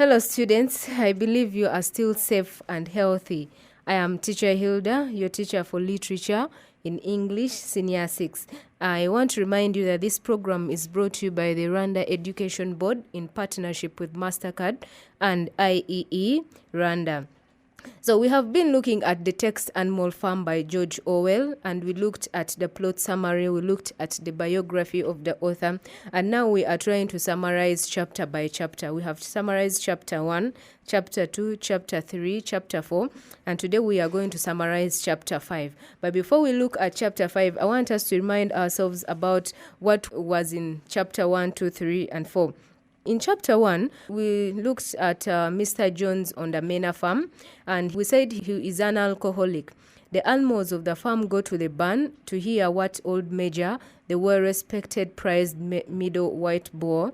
fellow students, I believe you are still safe and healthy. I am Teacher Hilda, your teacher for literature in English, Senior 6. I want to remind you that this program is brought to you by the Rwanda Education Board in partnership with MASTERCARD and IEE Rwanda. So we have been looking at The Text Animal Farm by George Orwell, and we looked at the plot summary, we looked at the biography of the author, and now we are trying to summarize chapter by chapter. We have summarized chapter 1, chapter 2, chapter 3, chapter 4, and today we are going to summarize chapter 5. But before we look at chapter 5, I want us to remind ourselves about what was in chapter 1, 2, 3, and 4. In chapter 1, we looked at Mr. Jones on the manor farm, and we said he is an alcoholic. The animals of the farm go to the barn to hear what old Major, the well-respected prized middle white boar,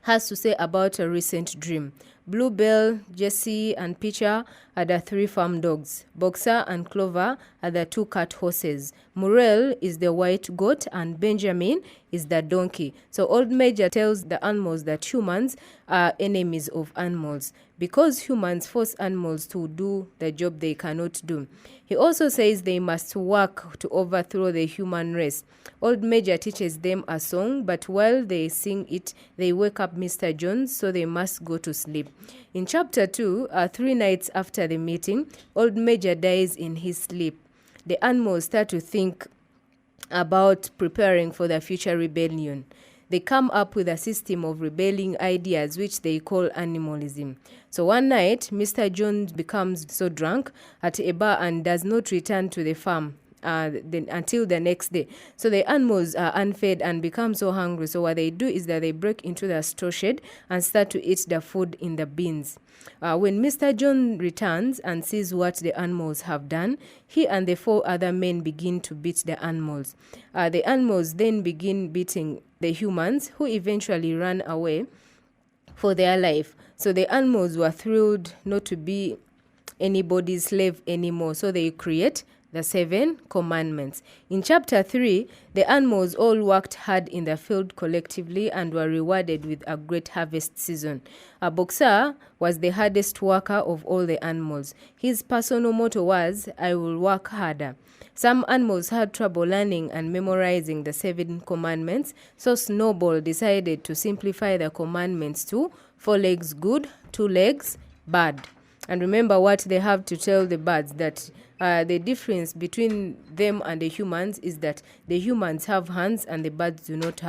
has to say about a recent dream. Bluebell, Jessie, and Pitcher are the 3 farm dogs. Boxer and Clover are the 2 cart horses. Muriel is the white goat, and Benjamin is the donkey. So old Major tells the animals that humans are enemies of animals because humans force animals to do the job they cannot do. He also says they must work to overthrow the human race. Old Major teaches them a song, but while they sing it, they wake up Mr. Jones, so they must go to sleep. In chapter 2, 3 nights after the meeting, Old Major dies in his sleep. The animals start to think about preparing for the future rebellion. They come up with a system of rebelling ideas which they call animalism. So one night, Mr. Jones becomes so drunk at a bar and does not return to the farm until the next day. So the animals are unfed and become so hungry. So what they do is that they break into the store shed and start to eat the food in the bins. When Mr. John returns and sees what the animals have done, he and the 4 other men begin to beat the animals. The animals then begin beating the humans, who eventually run away for their life. So the animals were thrilled not to be anybody's slave anymore. So they create the 7 commandments. In chapter 3, the animals all worked hard in the field collectively and were rewarded with a great harvest season. A boxer was the hardest worker of all the animals. His personal motto was, "I will work harder." Some animals had trouble learning and memorizing the 7 commandments, so Snowball decided to simplify the commandments to 4 legs good, 2 legs bad. And remember what they have to tell the birds, that the difference between them and the humans is that the humans have hands and the birds do not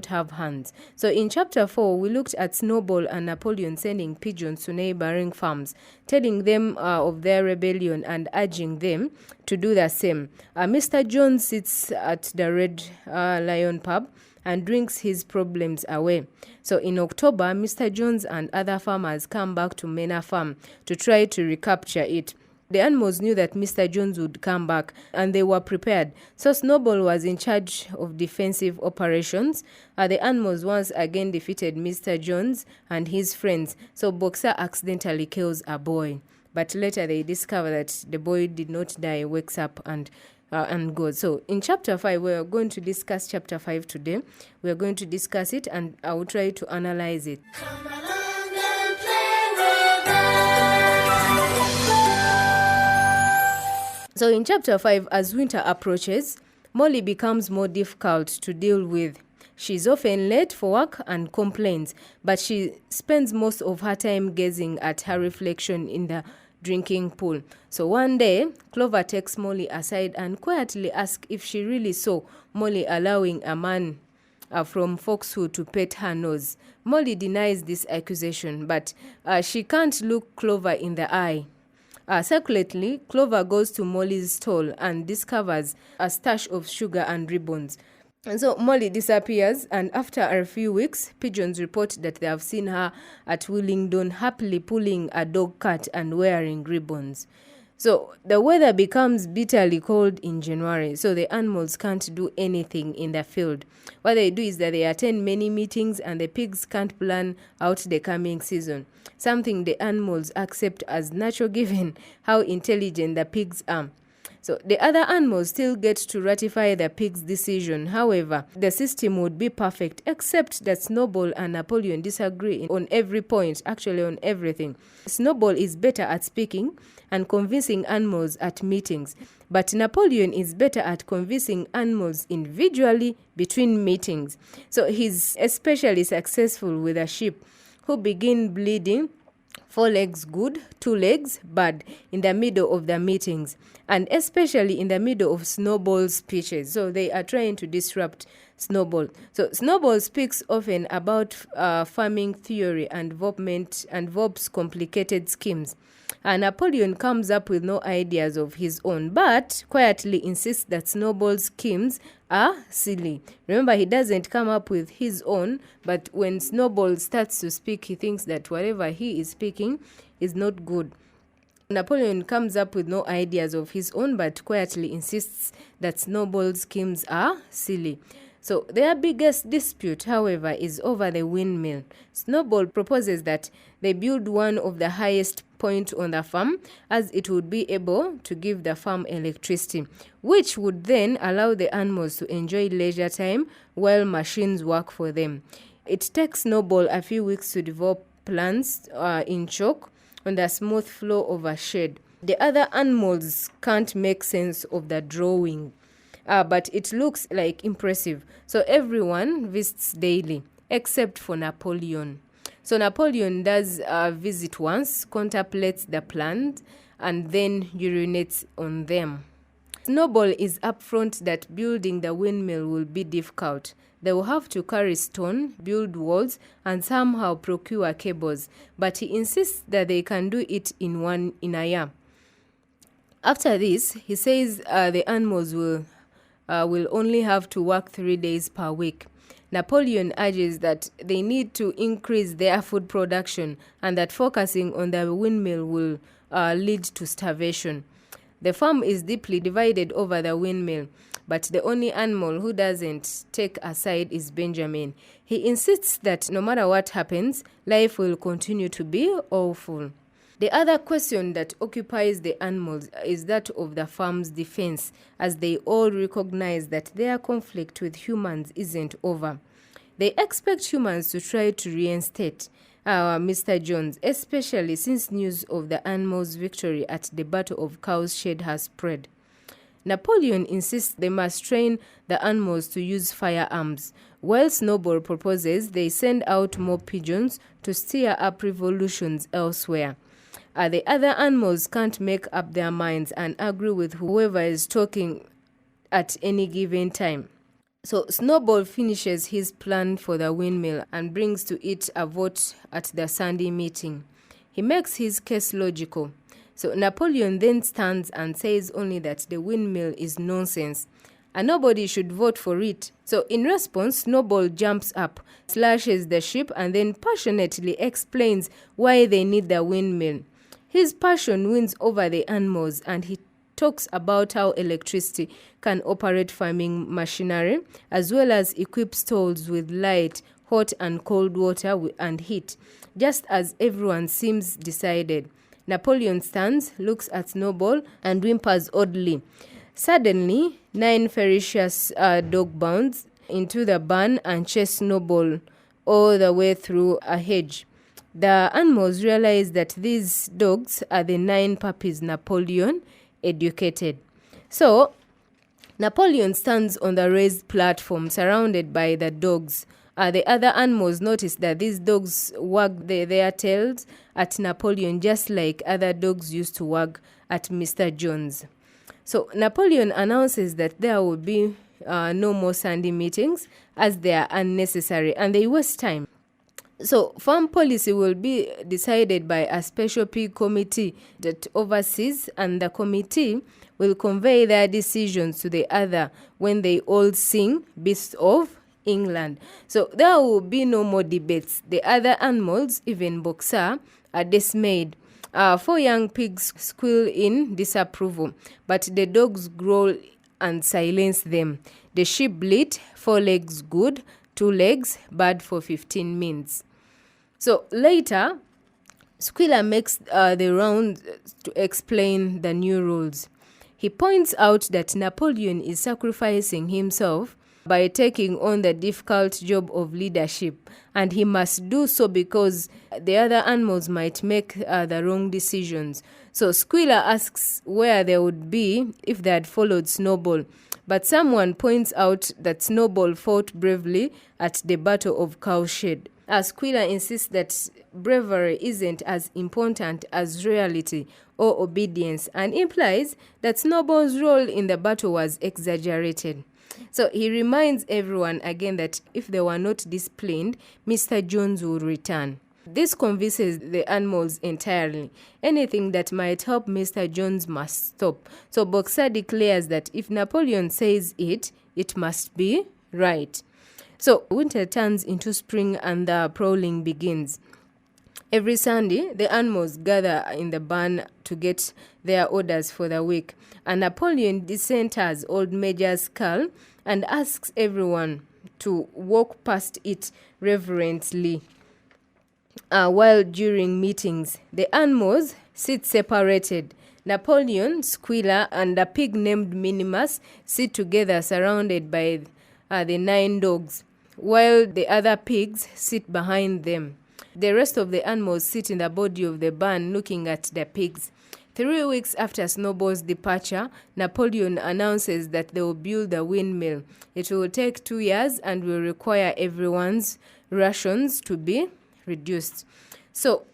have hands. So in chapter 4, we looked at Snowball and Napoleon sending pigeons to neighboring farms, telling them of their rebellion and urging them to do the same. Mr. Jones sits at the Red Lion pub and drinks his problems away. So in October, Mr. Jones and other farmers come back to Manor Farm to try to recapture it. The animals knew that Mr. Jones would come back and they were prepared. So Snowball was in charge of defensive operations. The animals once again defeated Mr. Jones and his friends. So Boxer accidentally kills a boy. But later they discover that the boy did not die, wakes up and goes. So in chapter 5, we are going to discuss chapter 5 today. We are going to discuss it and I will try to analyze it. Come along and play with us. So in chapter 5, as winter approaches, Molly becomes more difficult to deal with. She's often late for work and complains, but she spends most of her time gazing at her reflection in the drinking pool. So one day, Clover takes Molly aside and quietly asks if she really saw Molly allowing a man from Foxwood to pet her nose. Molly denies this accusation, but she can't look Clover in the eye. Secretly, Clover goes to Molly's stall and discovers a stash of sugar and ribbons. And so Molly disappears, and after a few weeks, pigeons report that they have seen her at Willingdon happily pulling a dog cart and wearing ribbons. So the weather becomes bitterly cold in January, so the animals can't do anything in the field. What they do is that they attend many meetings and the pigs can't plan out the coming season, something the animals accept as natural given how intelligent the pigs are. So the other animals still get to ratify the pig's decision. However, the system would be perfect, except that Snowball and Napoleon disagree on every point, actually on everything. Snowball is better at speaking and convincing animals at meetings, but Napoleon is better at convincing animals individually between meetings. So he's especially successful with a sheep who begin bleeding 4 legs good, 2 legs bad in the middle of the meetings, and especially in the middle of Snowball's speeches. So they are trying to disrupt Snowball. So Snowball speaks often about farming theory and development and Vob's complicated schemes. And Napoleon comes up with no ideas of his own, but quietly insists that Snowball's schemes are silly. Remember, he doesn't come up with his own, but when Snowball starts to speak, he thinks that whatever he is speaking is not good. Napoleon comes up with no ideas of his own, but quietly insists that Snowball's schemes are silly. So their biggest dispute, however, is over the windmill. Snowball proposes that they build one of the highest point on the farm, as it would be able to give the farm electricity, which would then allow the animals to enjoy leisure time while machines work for them. It takes Snowball a few weeks to develop plans in chalk on the smooth floor of a shed. The other animals can't make sense of the drawing, but it looks like impressive. So everyone visits daily, except for Napoleon. So Napoleon does visit once, contemplates the plans, and then urinates on them. Snowball is upfront that building the windmill will be difficult. They will have to carry stone, build walls, and somehow procure cables, but he insists that they can do it in a year. After this, he says the animals will only have to work 3 days per week. Napoleon urges that they need to increase their food production and that focusing on the windmill will lead to starvation. The farm is deeply divided over the windmill, but the only animal who doesn't take a side is Benjamin. He insists that no matter what happens, life will continue to be awful. The other question that occupies the animals is that of the farm's defense, as they all recognize that their conflict with humans isn't over. They expect humans to try to reinstate Mr. Jones, especially since news of the animals' victory at the Battle of Cow's Shed has spread. Napoleon insists they must train the animals to use firearms, while Snowball proposes they send out more pigeons to stir up revolutions elsewhere. The other animals can't make up their minds and agree with whoever is talking at any given time. So Snowball finishes his plan for the windmill and brings to it a vote at the Sunday meeting. He makes his case logical. So Napoleon then stands and says only that the windmill is nonsense and nobody should vote for it. So in response, Snowball jumps up, slashes the ship, and then passionately explains why they need the windmill. His passion wins over the animals, and he talks about how electricity can operate farming machinery, as well as equip stalls with light, hot and cold water and heat. Just as everyone seems decided, Napoleon stands, looks at Snowball, and whimpers oddly. Suddenly, 9 ferocious dogs bounds into the barn and chase Snowball all the way through a hedge. The animals realize that these dogs are the 9 puppies Napoleon educated. So, Napoleon stands on the raised platform surrounded by the dogs. The other animals notice that these dogs wag their tails at Napoleon just like other dogs used to wag at Mr. Jones. So, Napoleon announces that there will be no more Sunday meetings as they are unnecessary and they waste time. So, farm policy will be decided by a special pig committee that oversees, and the committee will convey their decisions to the other when they all sing Beasts of England. So, there will be no more debates. The other animals, even Boxer, are dismayed. 4 young pigs squeal in disapproval, but the dogs growl and silence them. The sheep bleat, 4 legs good, 2 legs bad for 15 minutes. So later, Squealer makes the round to explain the new rules. He points out that Napoleon is sacrificing himself by taking on the difficult job of leadership, and he must do so because the other animals might make the wrong decisions. So Squealer asks where they would be if they had followed Snowball, but someone points out that Snowball fought bravely at the Battle of Cowshed. Squealer insists that bravery isn't as important as reality or obedience, and implies that Snowball's role in the battle was exaggerated. So he reminds everyone again that if they were not disciplined, Mr. Jones would return. This convinces the animals entirely. Anything that might help Mr. Jones must stop. So Boxer declares that if Napoleon says it, it must be right. So winter turns into spring and the prowling begins. Every Sunday, the animals gather in the barn to get their orders for the week. And Napoleon decenters old Major's skull and asks everyone to walk past it reverently. While during meetings, the animals sit separated. Napoleon, Squealer, and a pig named Minimus sit together surrounded by the 9 dogs, while the other pigs sit behind them. The rest of the animals sit in the body of the barn looking at the pigs. 3 weeks after Snowball's departure, Napoleon announces that they will build a windmill. It will take 2 years and will require everyone's rations to be reduced. So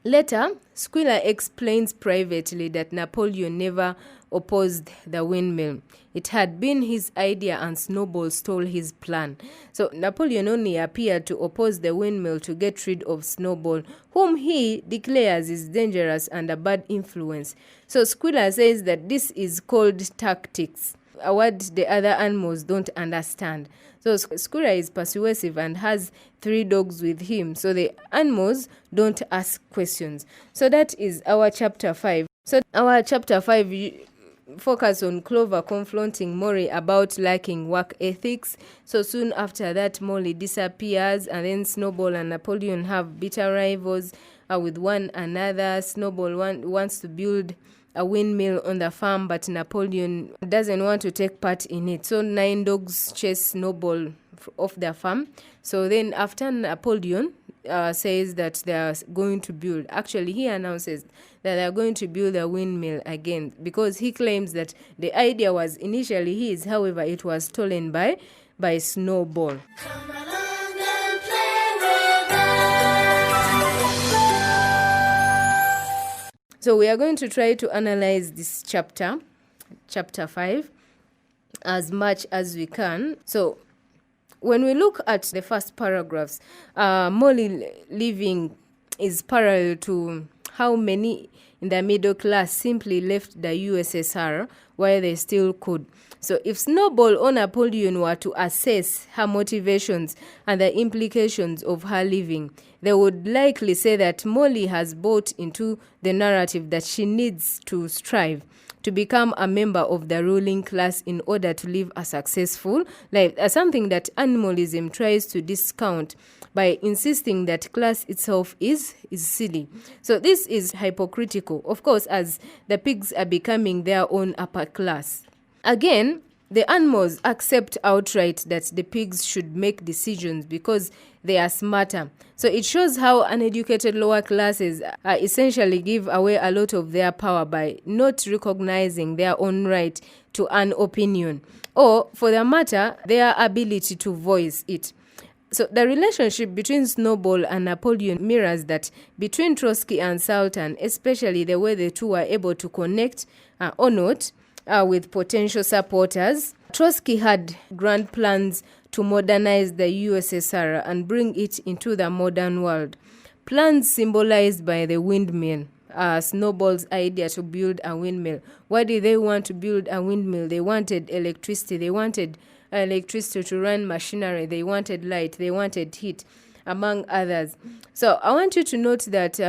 later, Squealer explains privately that Napoleon never opposed the windmill. It had been his idea and Snowball stole his plan. So Napoleon only appeared to oppose the windmill to get rid of Snowball, whom he declares is dangerous and a bad influence. So Squealer says that this is called tactics, a word the other animals don't understand. So Squealer is persuasive and has 3 dogs with him, so the animals don't ask questions. So that is our chapter 5. So our chapter 5 focus on Clover confronting Molly about lacking work ethics. So soon after that, Molly disappears, and then Snowball and Napoleon have bitter rivals with one another. Snowball wants to build a windmill on the farm, but Napoleon doesn't want to take part in it. So 9 dogs chase Snowball off the farm. So then after Napoleon says that they are going to build, actually he announces that they are going to build a windmill again, because he claims that the idea was initially his, however it was stolen by Snowball. Come along and play with us. So we are going to try to analyze this chapter 5, as much as we can. So when we look at the first paragraphs, Molly living is parallel to how many in the middle class simply left the USSR while they still could. So if Snowball or Napoleon were to assess her motivations and the implications of her leaving, they would likely say that Molly has bought into the narrative that she needs to strive to become a member of the ruling class in order to live a successful life, something that animalism tries to discount by insisting that class itself is silly. So this is hypocritical, of course, as the pigs are becoming their own upper class. Again, the animals accept outright that the pigs should make decisions because they are smarter. So it shows how uneducated lower classes essentially give away a lot of their power by not recognizing their own right to an opinion, or for the matter, their ability to voice it. So the relationship between Snowball and Napoleon mirrors that between Trotsky and Sultan, especially the way the two were able to connect or not with potential supporters. Trotsky had grand plans to modernize the USSR and bring it into the modern world. Plans symbolized by the windmill. Snowball's idea to build a windmill. Why did they want to build a windmill? They wanted electricity. They wanted electricity to run machinery. They wanted light. They wanted heat, among others. So I want you to note that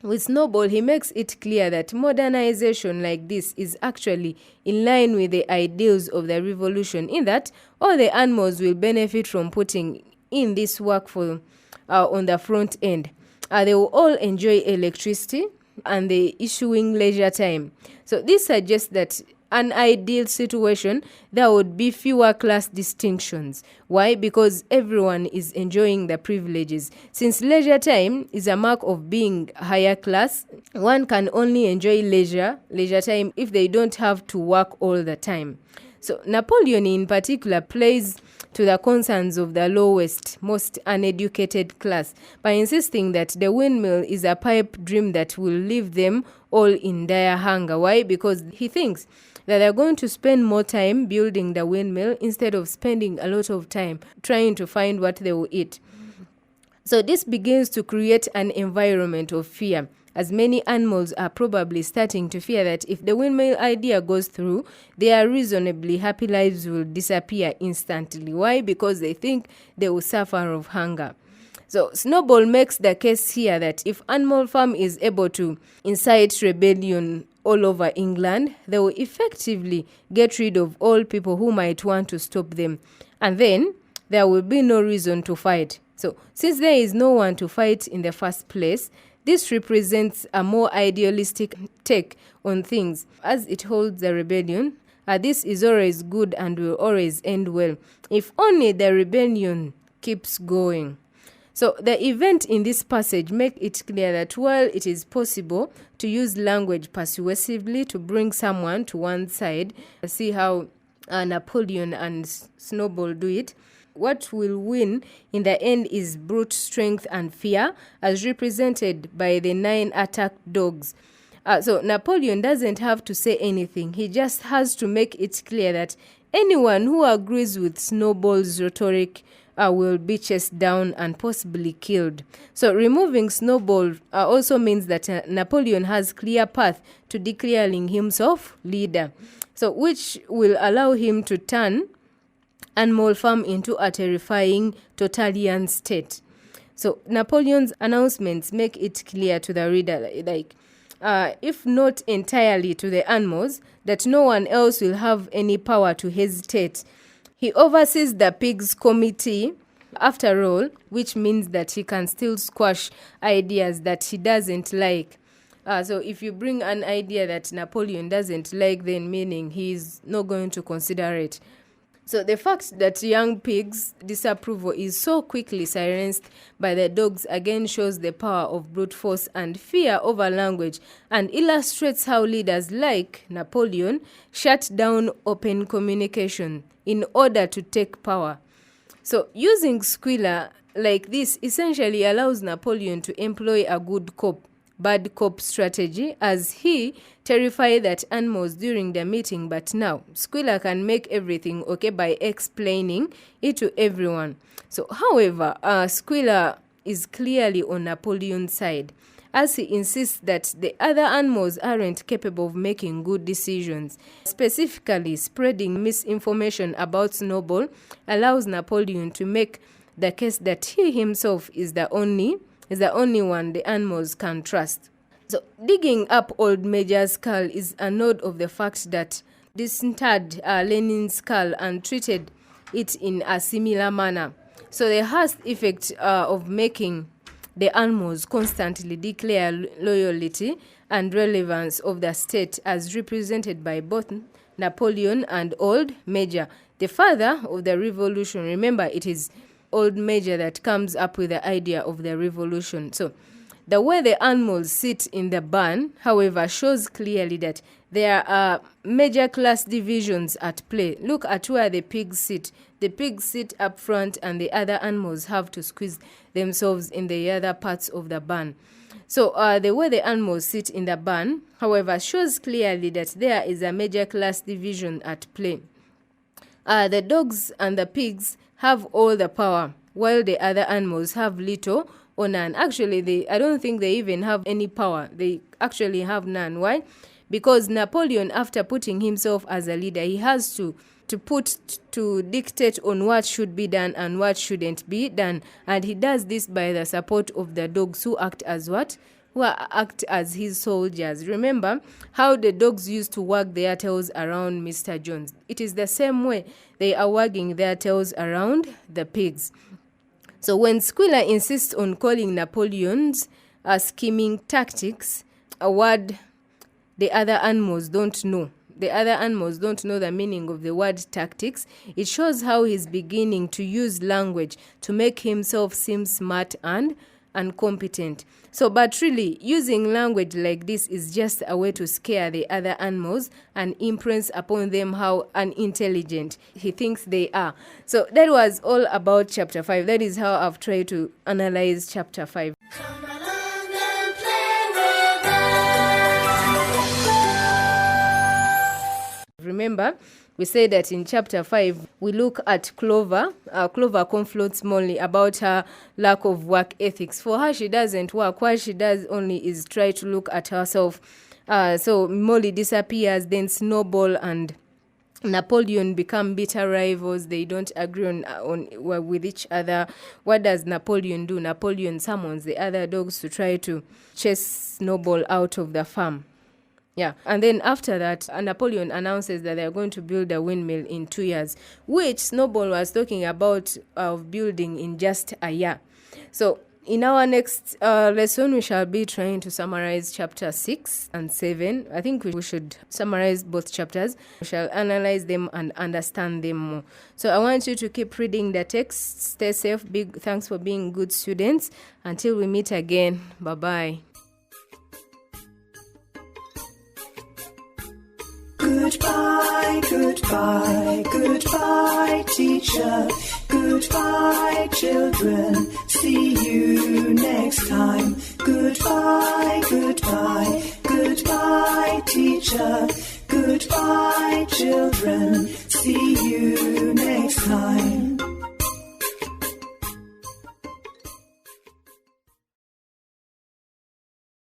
with Snowball, he makes it clear that modernization like this is actually in line with the ideals of the revolution, in that all the animals will benefit from putting in this work for on the front end. They will all enjoy electricity. and the issuing leisure time. So this suggests that an ideal situation, there would be fewer class distinctions. Why? Because everyone is enjoying the privileges. Since leisure time is a mark of being higher class, one can only enjoy leisure time if they don't have to work all the time. So Napoleon in particular plays to the concerns of the lowest, most uneducated class by insisting that the windmill is a pipe dream that will leave them all in dire hunger. Why? Because he thinks that they're going to spend more time building the windmill instead of spending a lot of time trying to find what they will eat. So this begins to create an environment of fear, as many animals are probably starting to fear that if the windmill idea goes through, their reasonably happy lives will disappear instantly. Why? Because they think they will suffer of hunger. So Snowball makes the case here that if Animal Farm is able to incite rebellion all over England, they will effectively get rid of all people who might want to stop them. And then there will be no reason to fight. So since there is no one to fight in the first place, this represents a more idealistic take on things, as it holds the rebellion. This is always good and will always end well, if only the rebellion keeps going. So the event in this passage make it clear that while it is possible to use language persuasively to bring someone to one side, see how Napoleon and Snowball do it, what will win in the end is brute strength and fear, as represented by the 9 attacked dogs. So Napoleon doesn't have to say anything. He just has to make it clear that anyone who agrees with Snowball's rhetoric will be chased down and possibly killed. So removing Snowball also means that Napoleon has clear path to declaring himself leader, so which will allow him to turn Animal Farm into a terrifying totalitarian state. So Napoleon's announcements make it clear to the reader, if not entirely to the animals, that no one else will have any power to hesitate. He oversees the pigs committee, after all, which means that he can still squash ideas that he doesn't like. So if you bring an idea that Napoleon doesn't like, then meaning he's not going to consider it. So the fact that young pigs' disapproval is so quickly silenced by the dogs again shows the power of brute force and fear over language, and illustrates how leaders like Napoleon shut down open communication in order to take power. So using squealer like this essentially allows Napoleon to employ a good cop, bad cop strategy, as he terrified that animals during the meeting, but now Squealer can make everything okay by explaining it to everyone. So however, Squealer is clearly on Napoleon's side, as he insists that the other animals aren't capable of making good decisions. Specifically, spreading misinformation about Snowball allows Napoleon to make the case that he himself is the only one the animals can trust. So digging up old Major's skull is a nod of the fact that disinterred Lenin's skull and treated it in a similar manner. So the has effect of making the animals constantly declare loyalty and relevance of the state, as represented by both Napoleon and Old Major, the father of the revolution. Remember, it is Old Major that comes up with the idea of the revolution. So the way the animals sit in the barn, however, shows clearly that there are major class divisions at play. Look at where the pigs sit. The pigs sit up front and the other animals have to squeeze themselves in the other parts of the barn. So the way the animals sit in the barn, however, shows clearly that there is a major class division at play. The dogs and the pigs have all the power, while the other animals have little or none. Actually, I don't think they even have any power. They actually have none. Why? Because Napoleon, after putting himself as a leader, he has to dictate on what should be done and what shouldn't be done. And he does this by the support of the dogs, who act as what? Who act as his soldiers. Remember how the dogs used to wag their tails around Mr. Jones. It is the same way they are wagging their tails around the pigs. So when Squealer insists on calling Napoleon's scheming tactics a word the other animals don't know. The other animals don't know the meaning of the word tactics. It shows how he's beginning to use language to make himself seem smart and competent. So, but really, using language like this is just a way to scare the other animals and impress upon them how unintelligent he thinks they are. So that was all about chapter 5. That is how I've tried to analyze chapter 5. Come along and play with us. Remember, we said that in chapter 5, we look at Clover. Clover confronts Molly about her lack of work ethics. For her, she doesn't work. What she does only is try to look at herself. So Molly disappears, then Snowball and Napoleon become bitter rivals. They don't agree on with each other. What does Napoleon do? Napoleon summons the other dogs to try to chase Snowball out of the farm. Yeah, and then after that, Napoleon announces that they are going to build a windmill in 2 years, which Snowball was talking about building in just a year. So in our next lesson, we shall be trying to summarize chapter 6 and 7. I think we should summarize both chapters. We shall analyze them and understand them more. So I want you to keep reading the text. Stay safe. Big thanks for being good students. Until we meet again. Bye-bye. Goodbye, goodbye, goodbye, teacher. Goodbye, children. See you next time. Goodbye, goodbye, goodbye, teacher. Goodbye, children. See